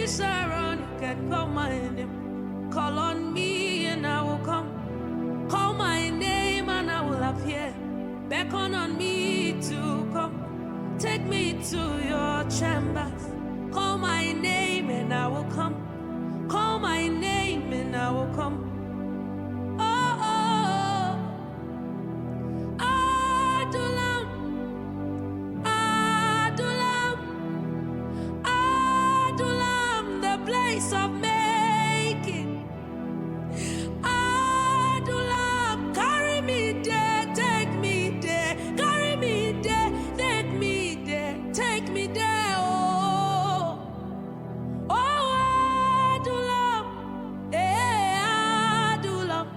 me Sharon, you can call my name. Call on me and I will come. Call my name and I will appear. Beckon on me to come. Take me to your chambers. Call my name and I will come. Call my name and I will come. Oh, oh, Adulam, Adulam, Adulam, the place of making. Adulam, carry me there, take me there, carry me there, take me there, take me there. Oh, oh, Adulam, Adulam,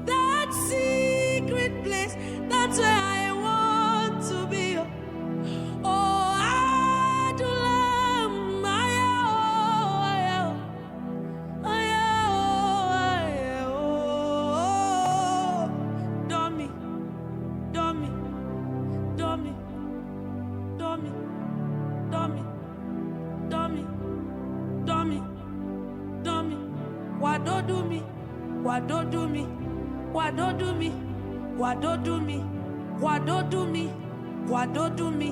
that secret place, that's where I want to be. Oh, Adulam, Dummy, dummy, dummy, dummy, dummy, dummy, dummy, dummy. Why don't do me? Why don't do me? Why don't do me? Why don't do me? Why don't do me? Why don't do me?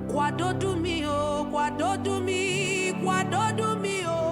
Why don't do me? Oh, why don't do me? Why don't do me? Oh.